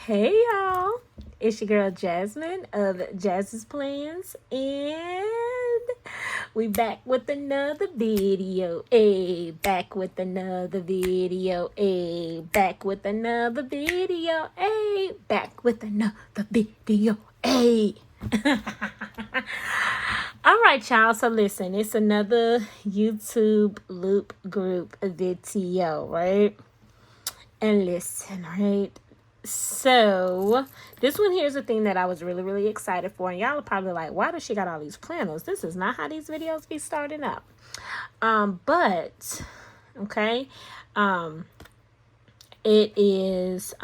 Hey y'all, it's your girl Jasmine of Jazz's Plans, and we back with another video. Back with another video. Back with another video. Back with another video. All right, y'all. So listen, it's another YouTube loop group video, right? And listen, right? So this one here is a thing that I was really excited for, and y'all are probably like, why does she got all these planners? This is not how these videos be starting up. But okay, it is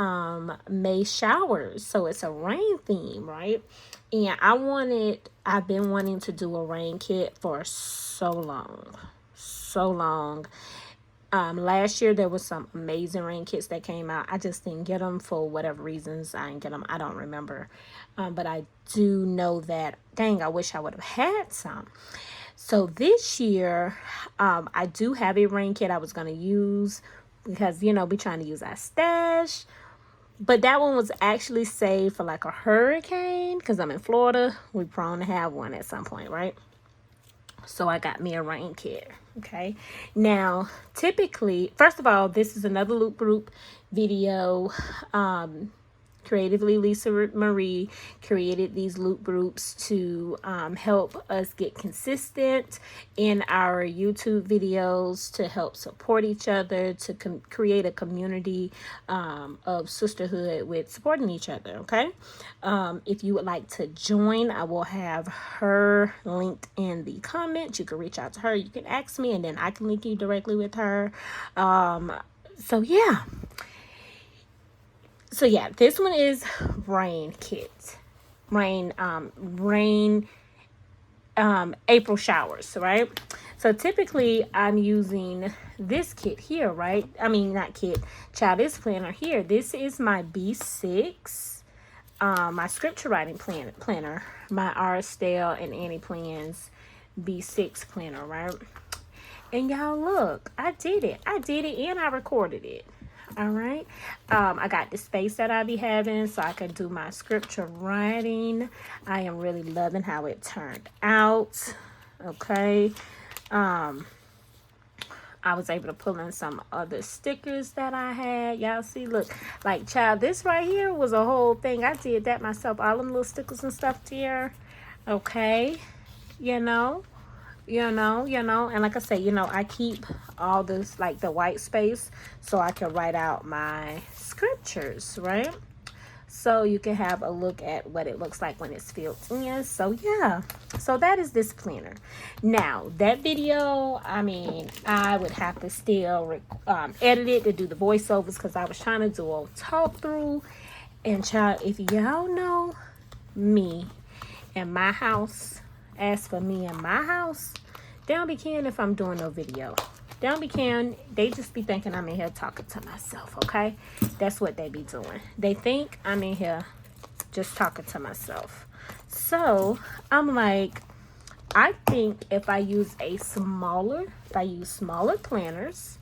May showers, so it's a rain theme, right? And I've been wanting to do a rain kit for so long. Last year there was some amazing rain kits that came out. I just didn't get them for whatever reasons. I didn't get them. I don't remember. But I do know that, dang, I wish I would have had some. So this year, I do have a rain kit I was going to use because, you know, we're trying to use our stash. But that one was actually saved for like a hurricane because I'm in Florida. We're prone to have one at some point, right? So I got me a rain kit. Okay. Now, typically, first of all, this is another loop group video. Creatively, Lisa Marie created these loop groups to help us get consistent in our YouTube videos, to help support each other, to create a community of sisterhood with supporting each other. Okay. If you would like to join, I will have her linked in the comments. You can reach out to her. You can ask me, and then I can link you directly with her. So yeah. So yeah, this one is rain kit. Rain April showers, right? So typically I'm using this kit here, right? I mean, not kit, child, this planner here. This is my B6, my scripture writing planner, my R. Stale and Annie Plans B6 planner, right? And y'all look, I did it and I recorded it. All right. I got the space that I be having so I can do my scripture writing. I am really loving how it turned out. Okay. I was able to pull in some other stickers that I had. Y'all see, look, like, child, this right here was a whole thing. I did that myself. All them little stickers and stuff there. Okay. You know, and like I say, I keep all this, like the white space, so I can write out my scriptures, right? So you can have a look at what it looks like when it's filled in. So yeah, so that is this planner. Now that video, I mean, I would have to still edit it to do the voiceovers because I was trying to do a talk through. And child, if y'all know me and my house, as for me and my house, they don't be caring if I'm doing no video. They don't be caring. They just be thinking I'm in here talking to myself, okay? That's what they be doing. They think I'm in here just talking to myself. So I'm like, I think if I use smaller planners,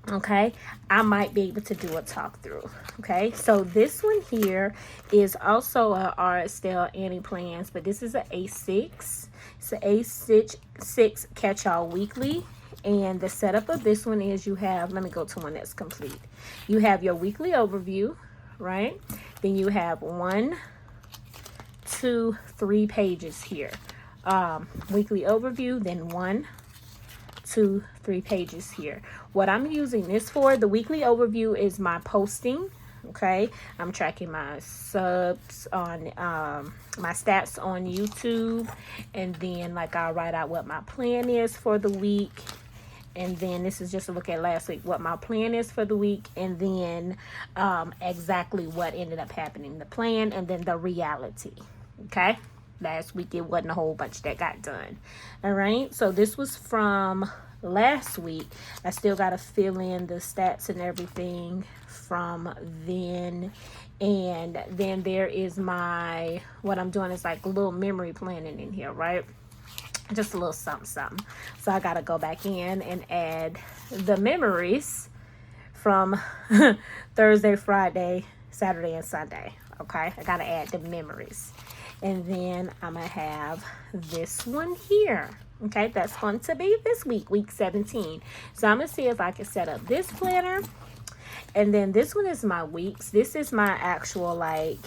okay, I might be able to do a talk through. Okay, so this one here is also a R. Stale Annie Plans, but this is an A6. It's an A6 catch-all weekly. And the setup of this one is you have, let me go to one that's complete. You have your weekly overview, right? Then you have 1, 2, 3 pages here. Weekly overview, then 1, 2, 3 pages here. What I'm using this for, the weekly overview, is my posting. Okay, I'm tracking my subs on my stats on YouTube, and then like I'll write out what my plan is for the week, and then this is just a look at last week, what my plan is for the week, and then exactly what ended up happening, the plan, and then the reality. Okay, last week it wasn't a whole bunch that got done. All right, so this was from last week. I still got to fill in the stats and everything from then. And then there is what I'm doing is like a little memory planning in here, right? Just a little something. So I got to go back in and add the memories from Thursday, Friday, Saturday and Sunday. Okay, I gotta add the memories. And then I'm gonna have this one here. Okay, that's going to be this week, week 17. So I'm gonna see if I can set up this planner. And then this one is my weeks. This is my actual like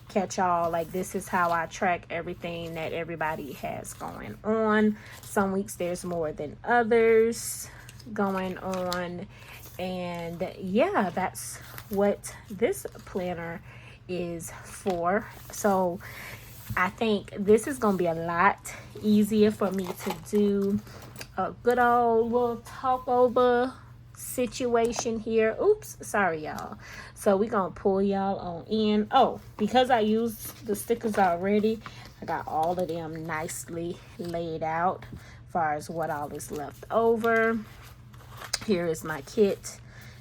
catch all. Like, this is how I track everything that everybody has going on. Some weeks there's more than others going on. And yeah, that's what this planner is for. So I think this is gonna be a lot easier for me to do a good old little talk over situation here. Oops, sorry y'all. So we're gonna pull y'all on in. Oh, because I used the stickers already, I got all of them nicely laid out as far as what all is left over. Here is my kit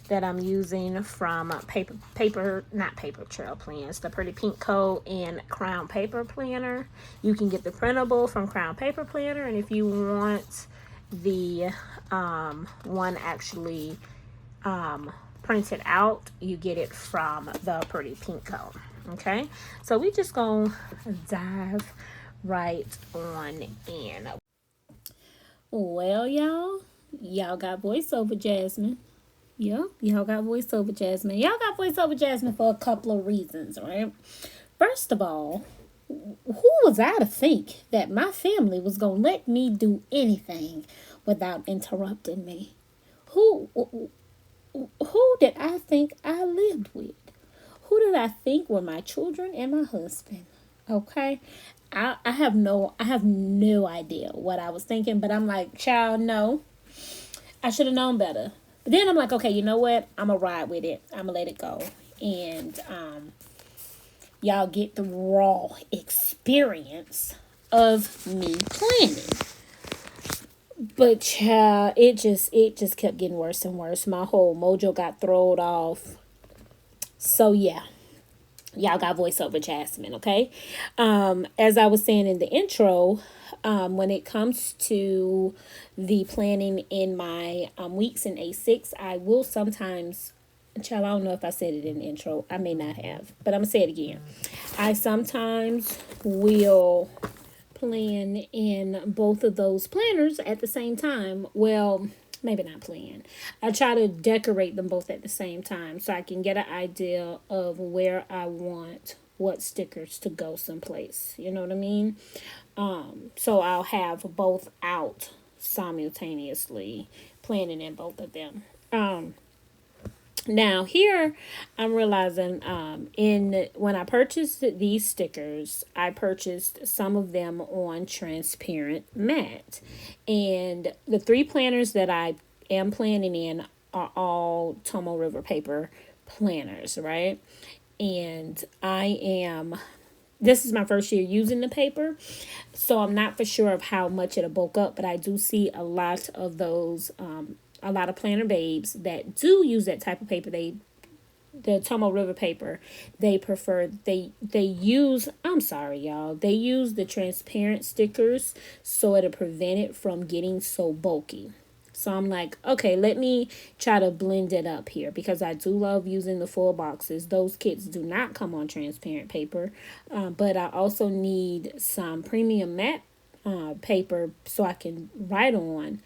that I'm using from not Paper Trail Plans, the Pretty Pink Co. and Crown Paper Planner. You can get the printable from Crown Paper Planner, and if you want the one actually printed out, you get it from the Pretty Pink Co. Okay, so we just gonna dive right on in. Well, y'all got voiceover Jasmine. Yep, y'all got voiceover Jasmine. Y'all got voiceover Jasmine for a couple of reasons, right? First of all, who was I to think that my family was going to let me do anything without interrupting me? Who did I think I lived with? Who did I think were my children and my husband? Okay? I have no idea what I was thinking, but I'm like, child, no. I should have known better. But then I'm like, okay, you know what? I'm going to ride with it. I'm going to let it go. And y'all get the raw experience of me planning. But child, it just kept getting worse and worse. My whole mojo got thrown off. So yeah, y'all got voiceover Jasmine, okay? As I was saying in the intro, when it comes to the planning in my weeks in A6, I will sometimes, child, I don't know if I said it in the intro. I may not have, but I'm going to say it again. I sometimes will plan in both of those planners at the same time. Well, maybe not plan. I try to decorate them both at the same time so I can get an idea of where I want what stickers to go someplace. You know what I mean? So I'll have both out simultaneously, planning in both of them. Now here I'm realizing when I purchased these stickers, I purchased some of them on transparent matte. And the 3 planners that I am planning in are all Tomo River paper planners, right? And this is my first year using the paper, so I'm not for sure of how much it'll bulk up, but I do see a lot of those, a lot of planner babes that do use that type of paper. The Tomo River paper, they use, I'm sorry y'all, they use the transparent stickers so it'll prevent it from getting so bulky. So I'm like, okay, let me try to blend it up here because I do love using the full boxes. Those kits do not come on transparent paper, but I also need some premium matte paper so I can write on.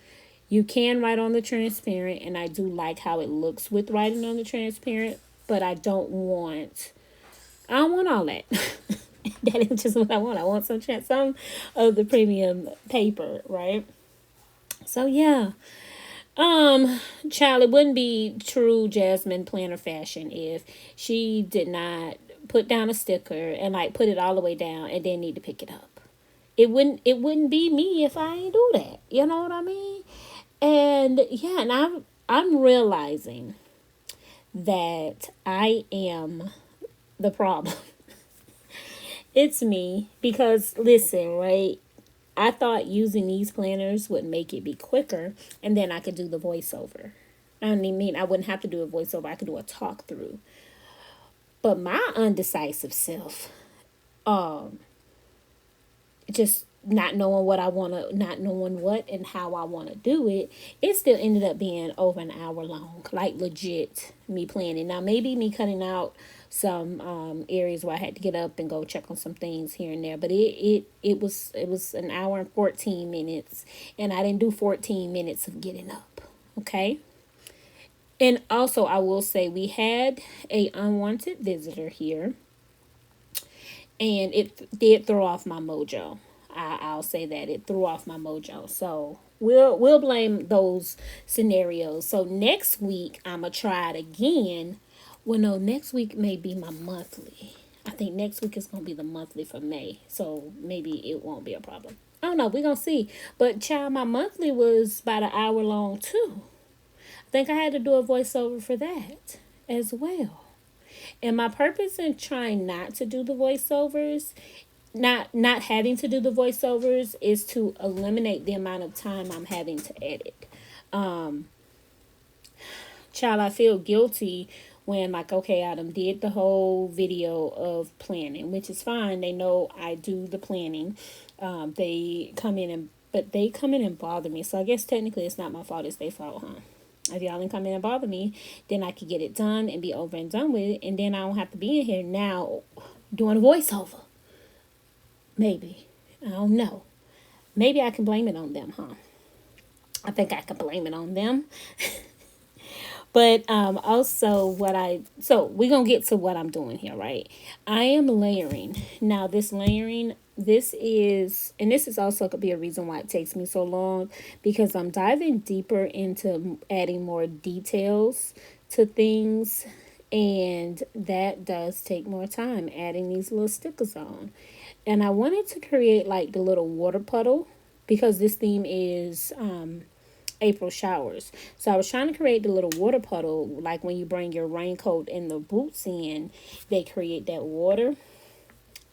You can write on the transparent, and I do like how it looks with writing on the transparent, but I don't want all that. That is just what I want. I want some of the premium paper, right? So yeah. Child, it wouldn't be true Jasmine planner fashion if she did not put down a sticker and like put it all the way down and then need to pick it up. It wouldn't be me if I ain't do that. You know what I mean? And yeah, and I'm realizing that I am the problem. It's me because listen, right? I thought using these planners would make it be quicker, and then I could do the voiceover. I wouldn't have to do a voiceover. I could do a talk through. But my undecisive self, just not knowing not knowing what and how I want to do it, it still ended up being over an hour long. Like legit, me planning. Now maybe me cutting out some areas where I had to get up and go check on some things here and there. But it was an hour and 14 minutes, and I didn't do 14 minutes of getting up. Okay. And also, I will say we had a unwanted visitor here, and it did throw off my mojo. I'll say that it threw off my mojo. So we'll blame those scenarios. So next week I'm gonna try it again. Well, no, next week may be my monthly. I think next week is gonna be the monthly for May. So maybe it won't be a problem. I don't know. We're gonna see. But child, my monthly was about an hour long too. I think I had to do a voiceover for that as well. And my purpose in trying not to do the voiceovers, not having to do the voiceovers, is to eliminate the amount of time I'm having to edit. Child, I feel guilty when, like, okay, I done did the whole video of planning, which is fine. They know I do the planning. They come in and bother me. So I guess technically it's not my fault, it's their fault, huh? If y'all didn't come in and bother me, then I could get it done and be over and done with it, and then I don't have to be in here now doing a voiceover. Maybe. I don't know. Maybe I can blame it on them, huh? I think I can blame it on them. But also so we're going to get to what I'm doing here, right? I am layering. Now this layering, this is also could be a reason why it takes me so long, because I'm diving deeper into adding more details to things, and that does take more time, adding these little stickers on. And I wanted to create like the little water puddle, because this theme is April showers. So I was trying to create the little water puddle, like when you bring your raincoat and the boots in, they create that water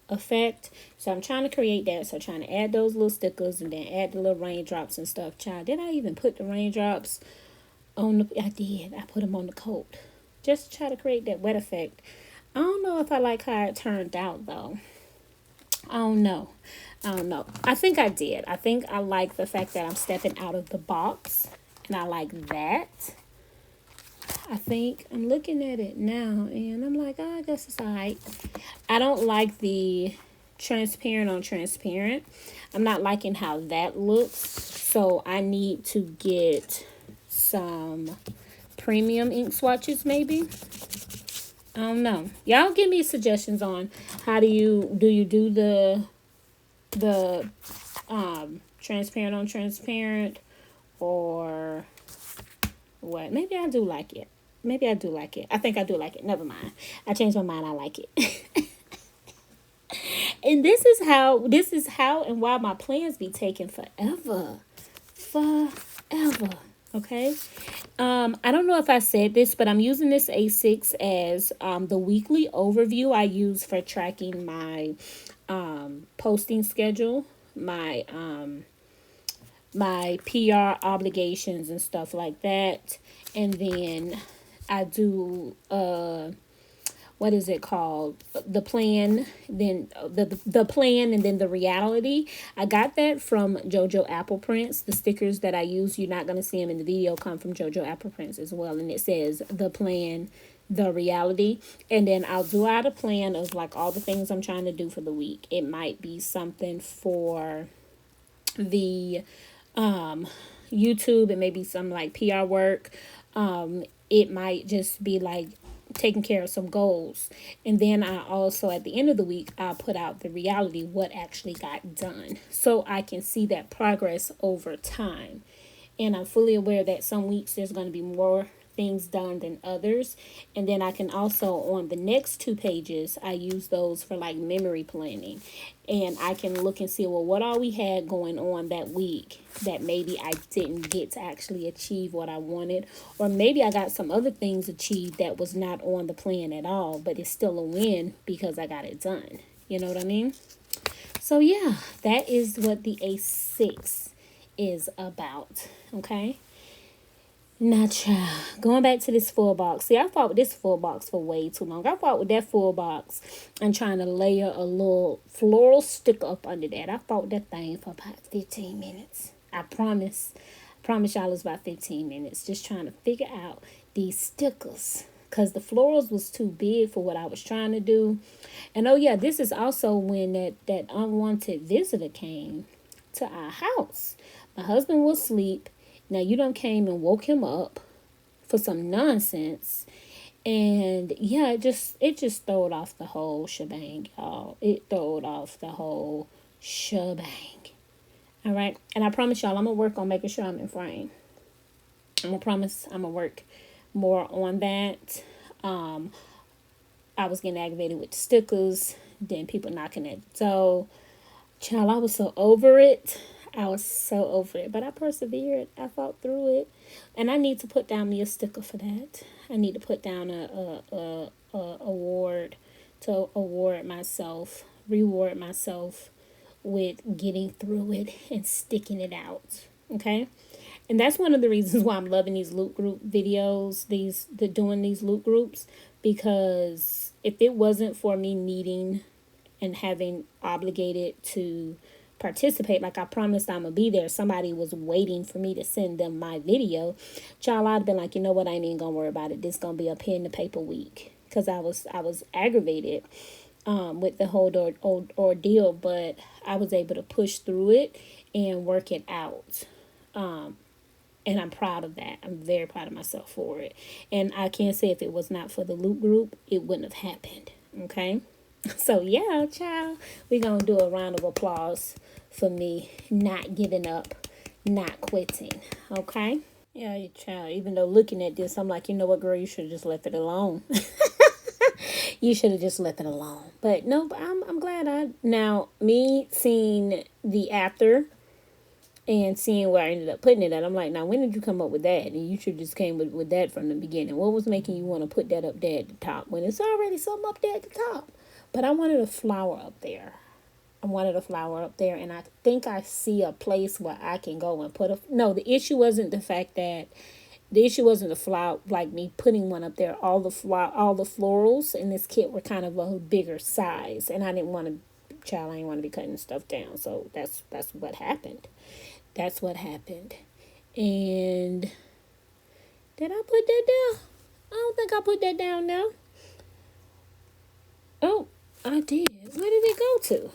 effect. So I'm trying to create that. So trying to add those little stickers and then add the little raindrops and stuff. Child, did I even put the raindrops on the... I did. I put them on the coat. Just to try to create that wet effect. I don't know if I like how it turned out, though. I don't know. I think I did. I think I like the fact that I'm stepping out of the box. And I like that. I think I'm looking at it now. And I'm like, oh, I guess it's alright. I don't like the transparent on transparent. I'm not liking how that looks. So I need to get some premium ink swatches maybe. I don't know. Y'all give me suggestions on how do you do the transparent on transparent, or what? Maybe I do like it. I think I do like it. Never mind. I changed my mind. I like it. And this is how and why my plans be taking forever. Okay. I don't know if I said this, but I'm using this A6 as the weekly overview I use for tracking my posting schedule, my my PR obligations and stuff like that. And then I do what is it called? The plan, then the plan, and then the reality. I got that from JoJo Apple Prints. The stickers that I use, you're not going to see them in the video, come from JoJo Apple Prints as well. And it says the plan, the reality. And then I'll do out a plan of like all the things I'm trying to do for the week. It might be something for the YouTube. It may be some like PR work. It might just be like taking care of some goals. And then I also, at the end of the week, I'll put out the reality, what actually got done, so I can see that progress over time. And I'm fully aware that some weeks there's going to be more things done than others. And then I can also, on the next 2 pages, I use those for like memory planning. And I can look and see, well, what all we had going on that week that maybe I didn't get to actually achieve what I wanted. Or maybe I got some other things achieved that was not on the plan at all, but it's still a win because I got it done. You know what I mean? So yeah, that is what the A6 is about. Okay. Now, child, going back to this full box. See, I fought with this full box for way too long. I fought with that full box and trying to layer a little floral sticker up under that. I fought that thing for about 15 minutes. I promise y'all it's about 15 minutes. Just trying to figure out these stickers. because the florals was too big for what I was trying to do. And oh yeah, this is also when that unwanted visitor came to our house. My husband was asleep. Now you done came and woke him up for some nonsense. And yeah, it just throwed off the whole shebang, y'all. It throwed off the whole shebang. All right. And I promise y'all I'm gonna work on making sure I'm in frame. I'm gonna promise I'm gonna work more on that. Um, I was getting aggravated with the stickers, then people knocking at the door. Child, I was so over it. I was so over it. But I persevered. I fought through it. And I need to put down me a sticker for that. I need to put down a award to award myself, reward myself with getting through it and sticking it out. Okay? And that's one of the reasons why I'm loving these loot group videos, doing these loot groups, because if it wasn't for me needing and having obligated to participate, like I promised I'm gonna be there, somebody was waiting for me to send them my video, child, I'd been like, you know what, I ain't even gonna worry about it. This gonna be a pen to paper week, because I was aggravated with the whole ordeal, but I was able to push through it and work it out. And I'm proud of that. I'm very proud of myself for it. And I can't say if it was not for the loot group, it wouldn't have happened. Okay? So, yeah, child, we're going to do a round of applause for me not giving up, not quitting. Okay? Yeah, child, even though looking at this, I'm like, you know what, girl, you should have just left it alone. You should have just left it alone. But no, I'm glad now, me seeing the after and seeing where I ended up putting it at, I'm like, now when did you come up with that? And you should just came with that from the beginning. What was making you want to put that up there at the top when it's already something up there at the top? But I wanted a flower up there. And I think I see a place where I can go and put a. No, the issue wasn't the fact that. The issue wasn't the flower, like me putting one up there. All the florals in this kit were kind of a bigger size, and I didn't want to. Child, I didn't want to be cutting stuff down. So that's what happened. That's what happened. And did I put that down? I don't think I put that down now. Oh, I did. Where did it go to?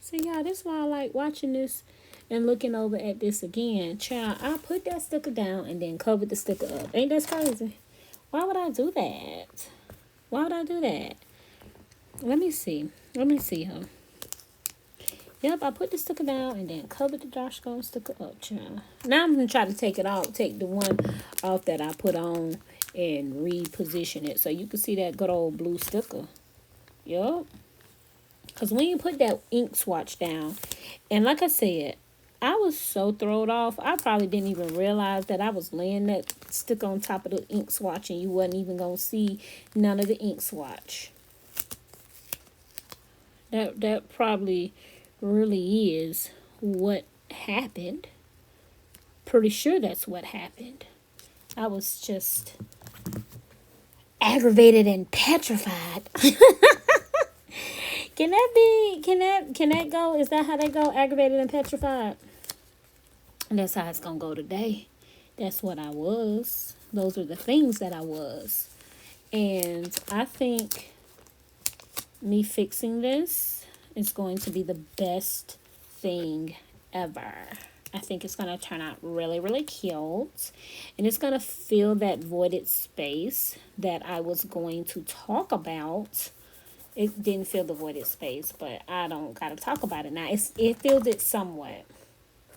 See, y'all, that's why I like watching this and looking over at this again. Child, I put that sticker down and then covered the sticker up. Ain't that crazy? Why would I do that? Why would I do that? Let me see, huh? Yep, I put the sticker down and then covered the Josh Gone sticker up, child. Now I'm going to try to take it off, take the one off that I put on and reposition it so you can see that good old blue sticker. Yep. Because when you put that ink swatch down, and like I said, I was so thrown off, I probably didn't even realize that I was laying that sticker on top of the ink swatch and you wasn't even going to see none of the ink swatch. That probably really is what happened. Pretty sure that's what happened. I was just aggravated and petrified. Can that go? Is that how they go? Aggravated and petrified? And that's how it's gonna go today. That's what I was. Those are the things that I was. And I think me fixing this is going to be the best thing ever. I think it's going to turn out really, really cute. And it's going to fill that voided space that I was going to talk about. It didn't fill the voided space, but I don't got to talk about it now. It filled it somewhat.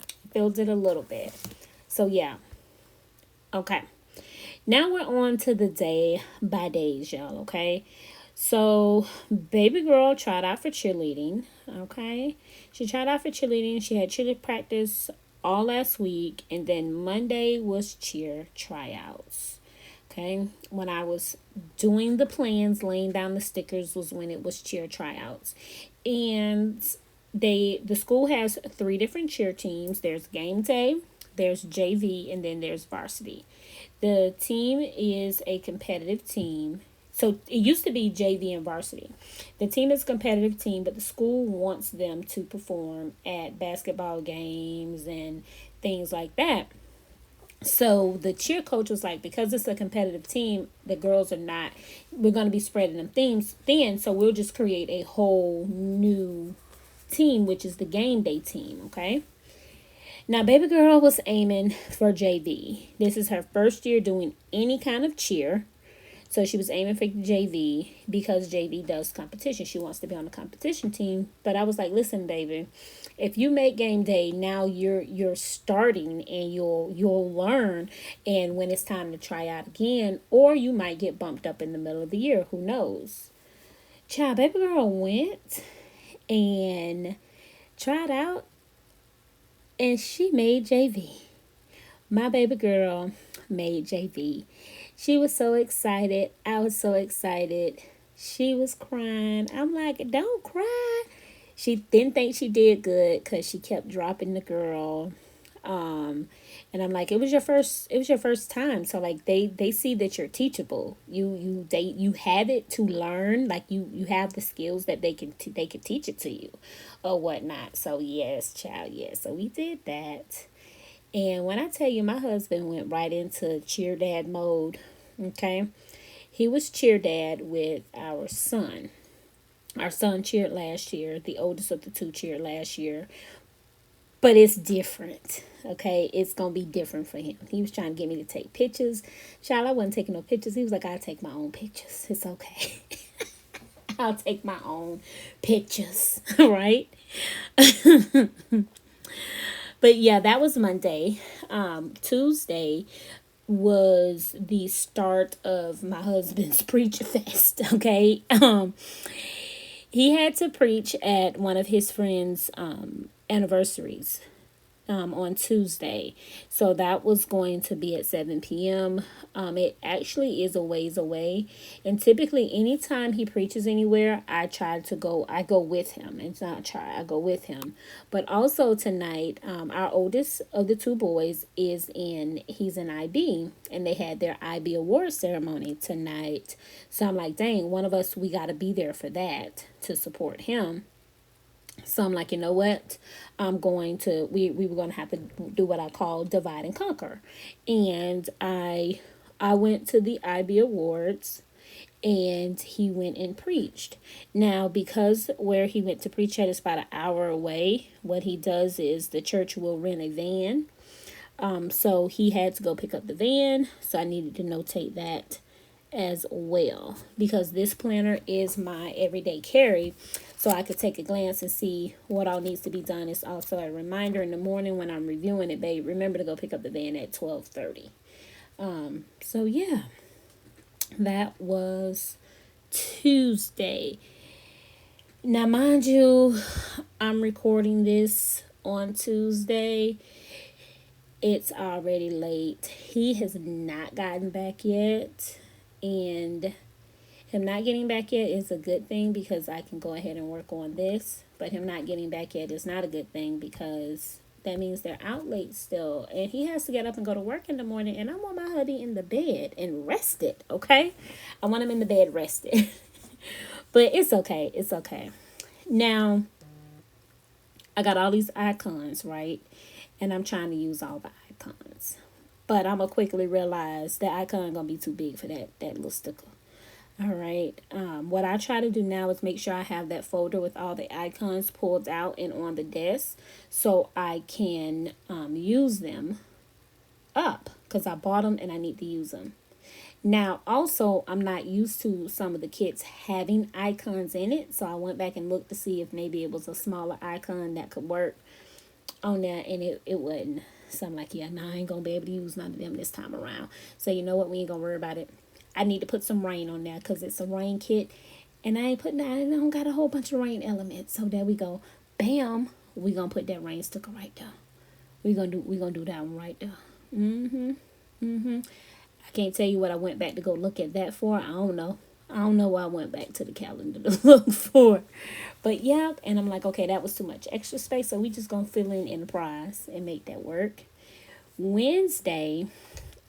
It filled it a little bit. So, yeah. Okay. Now we're on to the day by days, y'all, okay? So, baby girl tried out for cheerleading, okay? She tried out for cheerleading. She had cheerleading practice all last week, and then Monday was cheer tryouts, okay? When I was doing the plans, laying down the stickers was when it was cheer tryouts. And the school has 3 different cheer teams. There's game day, there's JV, and then there's varsity. The team is a competitive team. So it used to be JV and varsity. The team is a competitive team, but the school wants them to perform at basketball games and things like that. So the cheer coach was like, because it's a competitive team, the girls are not, we're going to be spreading them themes thin. So we'll just create a whole new team, which is the game day team. Okay. Now, baby girl was aiming for JV. This is her first year doing any kind of cheer. So she was aiming for JV because JV does competition. She wants to be on the competition team. But I was like, listen, baby, if you make game day, now you're starting and you'll learn. And when it's time to try out again, or you might get bumped up in the middle of the year, who knows? Child, baby girl went and tried out, and she made JV. My baby girl made JV. She was so excited. I was so excited. She was crying. I'm like, don't cry. She didn't think she did good because she kept dropping the girl. Um, and I'm like, it was your first time. So like they see that you're teachable. You have it to learn. Like you have the skills that they can teach it to you or whatnot. So yes, child, yes. So we did that. And when I tell you, my husband went right into cheer dad mode. Okay. He was cheer dad with our son. Our son cheered last year. The oldest of the two cheered last year. But it's different. Okay. It's going to be different for him. He was trying to get me to take pictures. Child, I wasn't taking no pictures. He was like, I'll take my own pictures. It's okay. I'll take my own pictures. Right. But yeah, that was Monday. Tuesday was the start of my husband's preacher fest. Okay. He had to preach at one of his friends' anniversaries on Tuesday. So that was going to be at 7 p.m. It actually is a ways away. And typically, anytime he preaches anywhere, I go with him. It's not try, I go with him. But also tonight, our oldest of the two boys he's in IB, and they had their IB award ceremony tonight. So I'm like, dang, one of us, we got to be there for that to support him. So I'm like, you know what? We were going to have to do what I call divide and conquer. And I went to the IB Awards, and he went and preached. Now, because where he went to preach at is about an hour away, what he does is the church will rent a van. So he had to go pick up the van. So I needed to notate that as well, because this planner is my everyday carry, so I could take a glance and see what all needs to be done. It's also a reminder in the morning when I'm reviewing it, babe, remember to go pick up the van at 12:30. So yeah, that was Tuesday. Now mind you, I'm recording this on Tuesday. It's already late. He has not gotten back yet. And him not getting back yet is a good thing because I can go ahead and work on this. But him not getting back yet is not a good thing because that means they're out late still. And he has to get up and go to work in the morning. And I want my hubby in the bed and rested, okay? I want him in the bed rested. But it's okay. It's okay. Now, I got all these icons, right? And I'm trying to use all the icons. But I'm going to quickly realize that icon going to be too big for that little sticker. All right. What I try to do now is make sure I have that folder with all the icons pulled out and on the desk so I can use them up because I bought them and I need to use them. Now, also, I'm not used to some of the kits having icons in it. So I went back and looked to see if maybe it was a smaller icon that could work on there, and it wasn't. So I'm like, yeah, nah, I ain't gonna be able to use none of them this time around. So you know what? We ain't gonna worry about it. I need to put some rain on there because it's a rain kit, and I don't got a whole bunch of rain elements. So there we go. Bam. We gonna put that rain sticker right there. We gonna do that one right there. I can't tell you what I went back to go look at that for. I don't know. I don't know why I went back to the calendar to look for. But yeah, and I'm like, okay, that was too much extra space. So we just going to fill in Enterprise and make that work. Wednesday,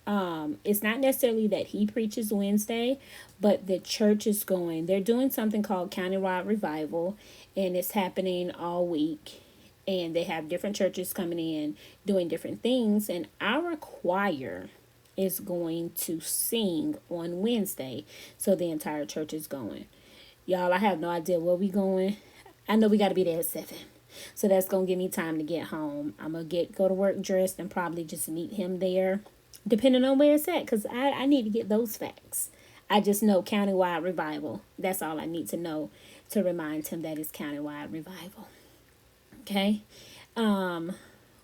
it's not necessarily that he preaches Wednesday, but the church is going. They're doing something called Countywide Revival, and it's happening all week. and they have different churches coming in doing different things, and our choir is going to sing on Wednesday, so the entire church is going. Y'all, I have no idea where we going. I know we got to be there at 7. So that's going to give me time to get home. I'm going to go to work dressed and probably just meet him there, depending on where it's at, because I need to get those facts. I just know countywide revival. That's all I need to know to remind him that it's countywide revival. Okay?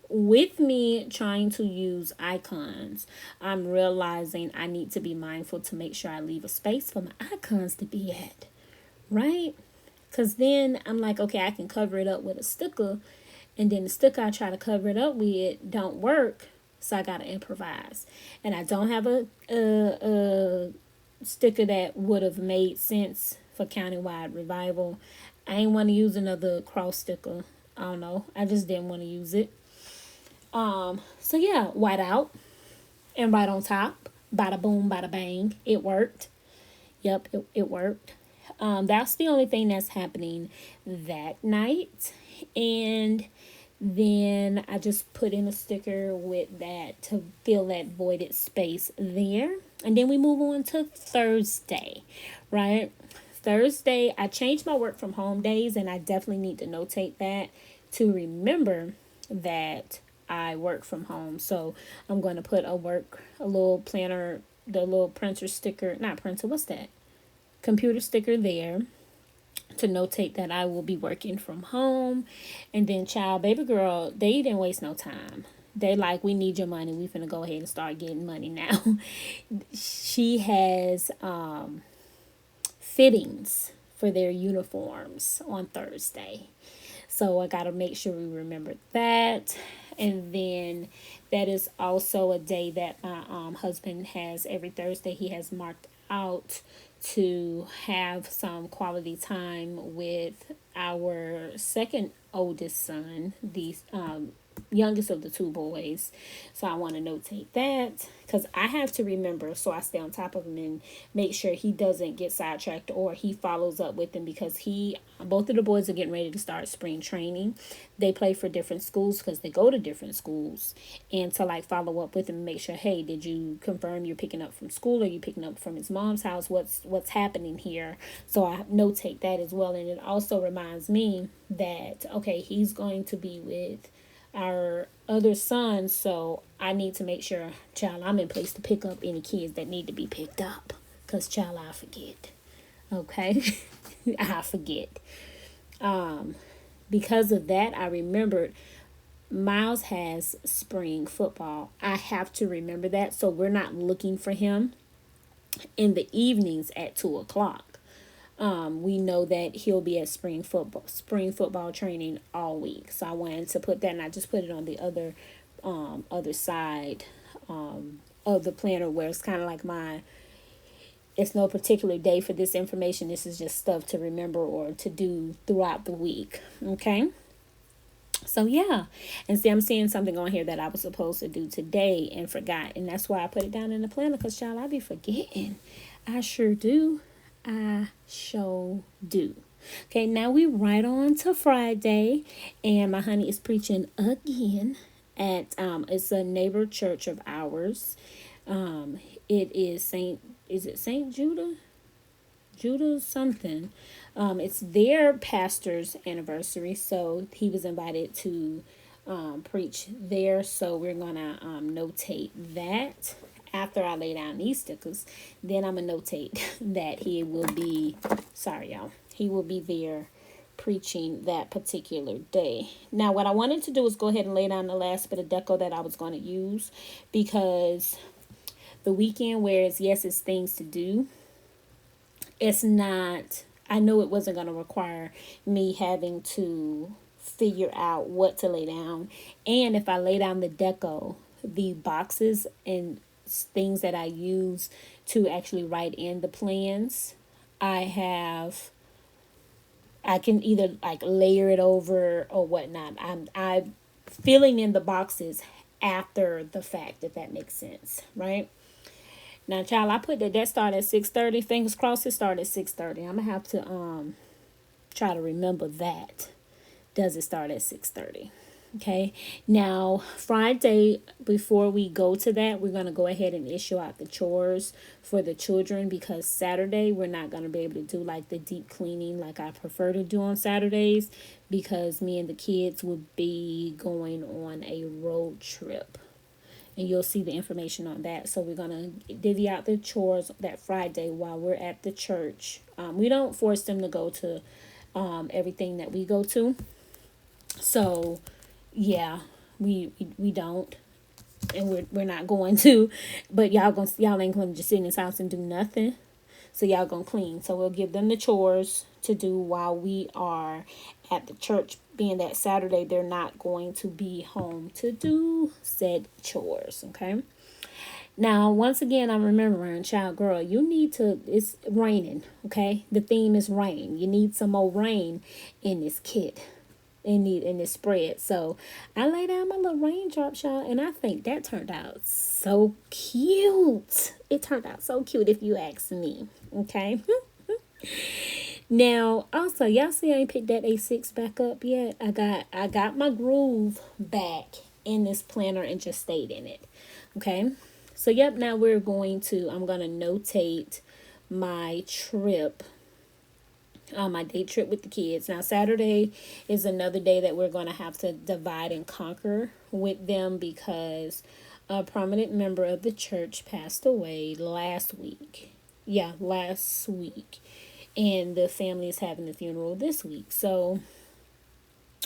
With me trying to use icons, I'm realizing I need to be mindful to make sure I leave a space for my icons to be at. Right? Because then I'm like, okay, I can cover it up with a sticker. And then the sticker I try to cover it up with don't work. So I got to improvise. And I don't have a sticker that would have made sense for countywide revival. I ain't want to use another cross sticker. I don't know. I just didn't want to use it. So yeah, white out and right on top. Bada boom, bada bang. It worked. Yep, it worked. That's the only thing that's happening that night. And then I just put in a sticker with that to fill that voided space there. And then we move on to Thursday, right? Thursday, I changed my work from home days, and I definitely need to notate that to remember that I work from home. So I'm going to put a little planner, the little printer sticker, not printer, what's that? Computer sticker there to notate that I will be working from home. And then baby girl, they didn't waste no time. They like, we need your money. We finna go ahead and start getting money now. She has fittings for their uniforms on Thursday. So I got to make sure we remember that. And then that is also a day that my husband has every Thursday. He has marked out to have some quality time with our second oldest son, the youngest of the 2 boys. So I want to notate that because I have to remember, so I stay on top of him and make sure he doesn't get sidetracked or he follows up with him, because both of the boys are getting ready to start spring training. They play for different schools because they go to different schools, and to like follow up with him and make sure, hey, did you confirm you're picking up from school, or you picking up from his mom's house? What's happening here? So I notate that as well. And it also reminds me that, okay, he's going to be with our other son, so I need to make sure, child, I'm in place to pick up any kids that need to be picked up, because child, I forget. Okay. I forget. Because of that, I remembered Miles has spring football. I have to remember that, so we're not looking for him in the evenings at 2:00. We know that he'll be at spring football training all week. So I wanted to put that, and I just put it on the other side of the planner, where it's kind of like it's no particular day for this information. This is just stuff to remember or to do throughout the week. Okay. So yeah, and see, I'm seeing something on here that I was supposed to do today and forgot, and that's why I put it down in the planner, because child, I be forgetting. I sure do. I sure do. Okay, now we right on to Friday, and my honey is preaching again at it's a neighbor church of ours. It is Saint Judah something. It's their pastor's anniversary, so he was invited to preach there. So we're gonna notate that. After I lay down these stickers, then I'm going to notate that he will be there preaching that particular day. Now, what I wanted to do is go ahead and lay down the last bit of deco that I was going to use, because the weekend, whereas yes, it's things to do, it's not, I knew it wasn't going to require me having to figure out what to lay down. And if I lay down the deco, the boxes and things that I use to actually write in the plans, I can either like layer it over or whatnot. I'm filling in the boxes after the fact, if that makes sense, right? Now, child, I put that started at 6:30. Fingers crossed it started at 6:30. I'm gonna have to try to remember that does it start at 6:30. Okay, now Friday, before we go to that, we're going to go ahead and issue out the chores for the children, because Saturday we're not going to be able to do like the deep cleaning like I prefer to do on Saturdays, because me and the kids will be going on a road trip, and you'll see the information on that. So we're going to divvy out the chores that Friday while we're at the church. We don't force them to go to everything that we go to. So yeah, we don't, and we're not going to, but y'all ain't gonna just sit in this house and do nothing. So y'all gonna clean. So we'll give them the chores to do while we are at the church, being that Saturday they're not going to be home to do said chores. Okay. Now, once again, I'm remembering, child, girl, you need to, it's raining, okay? The theme is rain. You need some more rain in this kit, in this spread. So I laid down my little raindrops, y'all, and I think that turned out so cute. It turned out so cute, if you ask me, okay? Now, also, y'all see I ain't picked that A6 back up yet. I got my groove back in this planner and just stayed in it, okay? So, yep, now I'm going to notate my trip, my day trip with the kids. Now, Saturday is another day that we're going to have to divide and conquer with them, because a prominent member of the church passed away last week. Yeah, last week. And the family is having the funeral this week. So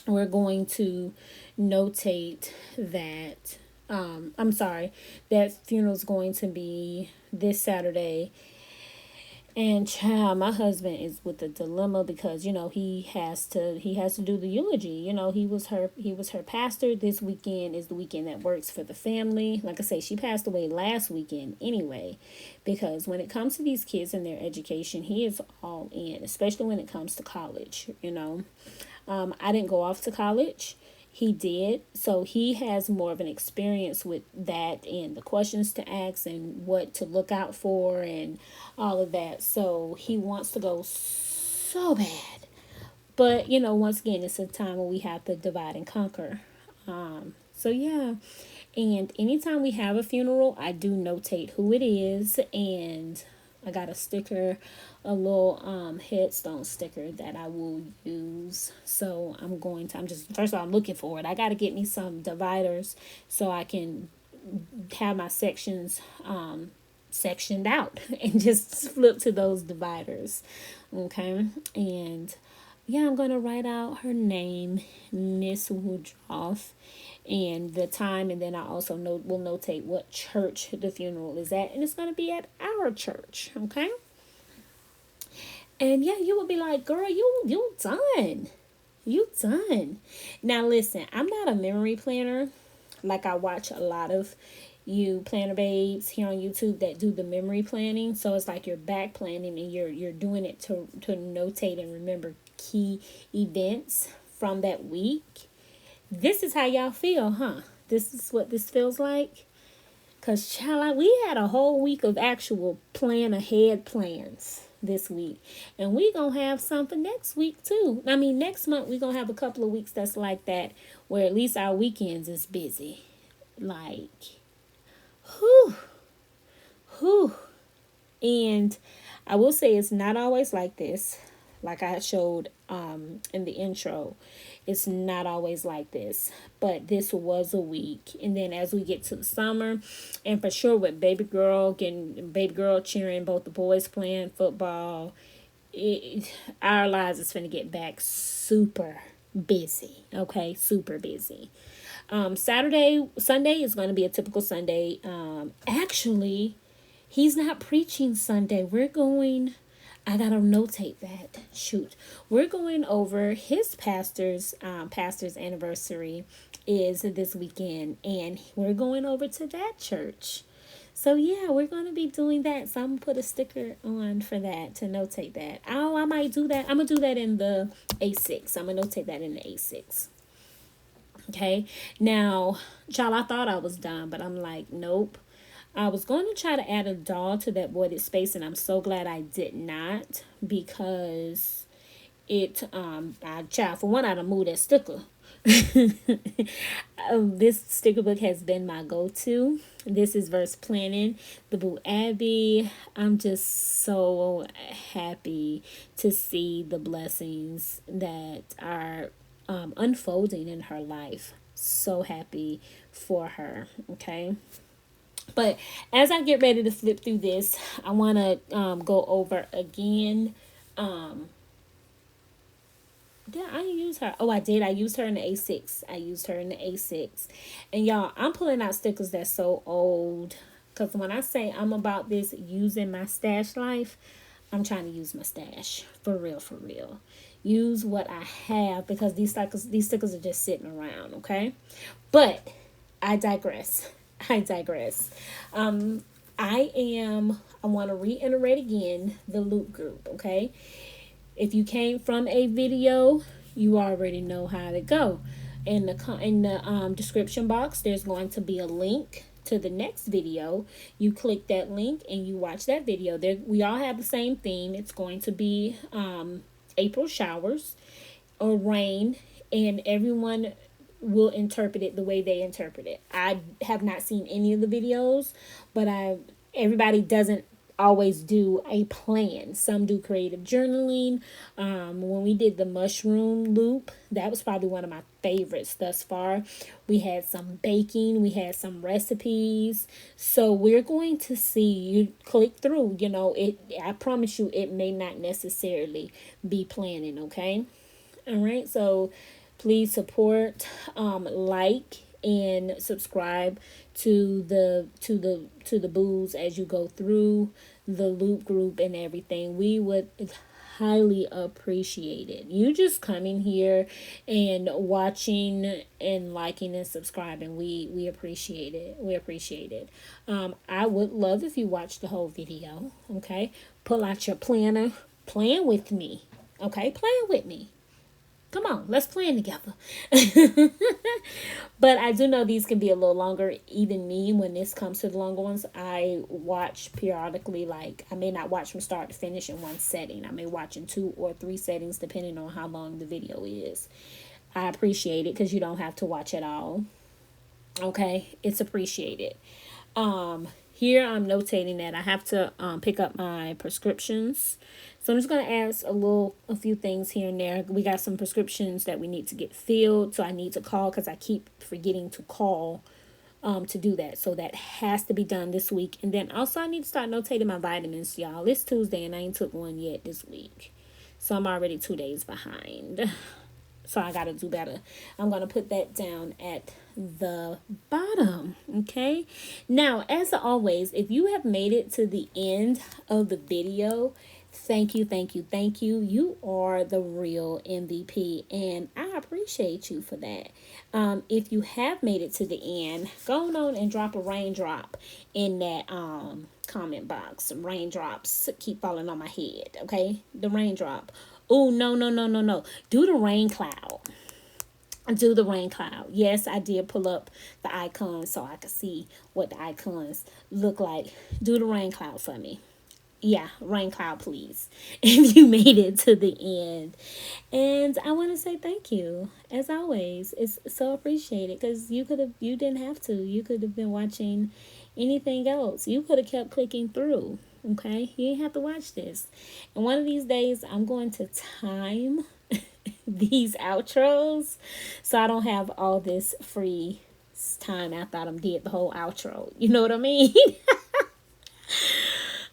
we're going to notate that, I'm sorry, that funeral is going to be this Saturday. And child, my husband is with a dilemma, because he has to do the eulogy. He was her pastor. This weekend is the weekend that works for the family. Like I say, she passed away last weekend anyway, because when it comes to these kids and their education, he is all in, especially when it comes to college. I didn't go off to college. He did. So he has more of an experience with that, and the questions to ask and what to look out for and all of that. So he wants to go so bad. But, once again, it's a time where we have to divide and conquer. So yeah. And anytime we have a funeral, I do notate who it is, and I got a sticker, a little headstone sticker that I will use. So I'm just, first of all, I'm looking for it. I got to get me some dividers so I can have my sections sectioned out and just flip to those dividers. Okay. And yeah, I'm going to write out her name, Miss Woodruff, and the time, and then I also will notate what church the funeral is at, and it's going to be at our church. Okay. And yeah, you will be like, girl, you done. You done. Now listen, I'm not a memory planner. Like, I watch a lot of you planner babes here on YouTube that do the memory planning. So it's like you're back planning, and you're doing it to notate and remember key events from that week. This is how y'all feel, huh? This is what this feels like. Because, child, we had a whole week of actual plan ahead plans this week. And we going to have something next week, too. I mean, next month, we going to have a couple of weeks that's like that, where at least our weekends is busy. Like, whew. And I will say it's not always like this. Like I showed in the intro, it's not always like this, but this was a week. And then as we get to the summer, and for sure with baby girl cheering, both the boys playing football, our lives is finna get back super busy. Okay, super busy. Sunday is going to be a typical Sunday. Actually, he's not preaching Sunday. I gotta notate that. Shoot. We're going over his pastor's anniversary is this weekend, and we're going over to that church. So yeah, we're going to be doing that. So I'm going to put a sticker on for that to notate that. Oh, I might do that. I'm going to do that in the A6. I'm going to notate that in the A6. Okay. Now, child, I thought I was done, but I'm like, nope. I was going to try to add a doll to that voided space, and I'm so glad I did not, because child, for one, I done moved that sticker. This sticker book has been my go-to. This is verse planning, the Boo Abby. I'm just so happy to see the blessings that are unfolding in her life. So happy for her. Okay. But as I get ready to flip through this, I want to go over again. Did I use her? Oh, I did. I used her in the A6. I used her in the A6. And y'all, I'm pulling out stickers that's so old. Because when I say I'm about this using my stash life, I'm trying to use my stash. For real, for real. Use what I have because these stickers are just sitting around, okay? But I digress. I digress. I want to reiterate again the loop group, okay? If you came from a video, you already know how to go. In the description box, there's going to be a link to the next video. You click that link and you watch that video. There, we all have the same theme. It's going to be April showers or rain, and everyone will interpret it the way they interpret it. I have not seen any of the videos, but everybody doesn't always do a plan. Some do creative journaling. When we did the mushroom loop, that was probably one of my favorites thus far. We had some baking, we had some recipes. So we're going to see, you click through, I promise you it may not necessarily be planning, okay? All right, so please support, like, and subscribe to the boos as you go through the loop group and everything. We would highly appreciate it. You just coming here and watching and liking and subscribing. We appreciate it. We appreciate it. I would love if you watch the whole video. Okay, pull out your planner, plan with me. Okay, plan with me. Come on, let's plan together. But I do know these can be a little longer. Even me, when this comes to the longer ones, I watch periodically. Like, I may not watch from start to finish in one setting. I may watch in 2 or 3 settings depending on how long the video is. I appreciate it because you don't have to watch it all. Okay, it's appreciated. Here I'm notating that I have to pick up my prescriptions. So I'm just going to add a few things here and there. We got some prescriptions that we need to get filled. So I need to call because I keep forgetting to call to do that. So that has to be done this week. And then also I need to start notating my vitamins, y'all. It's Tuesday and I ain't took one yet this week. So I'm already 2 days behind. So I got to do better. I'm going to put that down at the bottom. Okay. Now, as always, if you have made it to the end of the video, thank you, thank you, thank you. You are the real MVP, and I appreciate you for that. If you have made it to the end, go on and drop a raindrop in that comment box. Some raindrops keep falling on my head. Okay, the raindrop. Oh, no, no, no, no, no. Do the rain cloud. Do the rain cloud. Yes, I did pull up the icons so I could see what the icons look like. Do the rain cloud for me. Yeah, rain cloud, please. If you made it to the end. And I want to say thank you. As always, it's so appreciated because you didn't have to. You could have been watching anything else. You could have kept clicking through. Okay, you didn't have to watch this. And one of these days, I'm going to time these outros so I don't have all this free time after I did the whole outro. You know what I mean?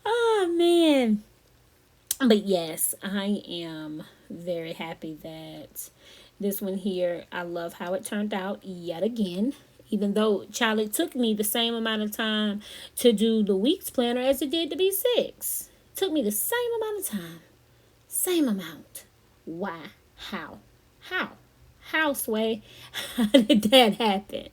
Oh, man. But yes, I am very happy that this one here, I love how it turned out yet again. Even though, child, it took me the same amount of time to do the week's planner as it did to be 6. It took me the same amount of time. Same amount. Why? How? How, Sway? How did that happen?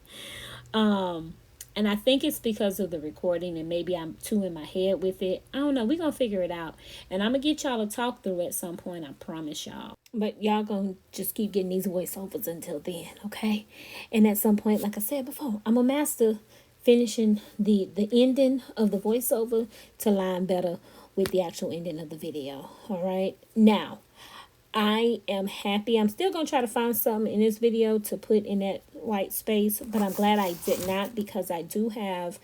And I think it's because of the recording and maybe I'm too in my head with it. I don't know. We're going to figure it out. And I'm going to get y'all to talk through at some point. I promise y'all. But y'all going to just keep getting these voiceovers until then, okay? And at some point, like I said before, I'm a master finishing the ending of the voiceover to line better with the actual ending of the video, all right? Now, I am happy. I'm still going to try to find something in this video to put in that white space, but I'm glad I did not, because I do have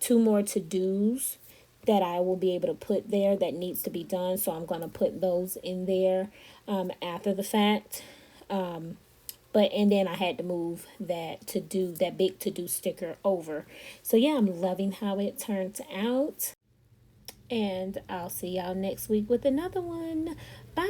2 more to-dos that I will be able to put there that needs to be done. So I'm going to put those in there after the fact. But and then I had to move that big to-do sticker over. So yeah, I'm loving how it turned out. And I'll see y'all next week with another one. Bye.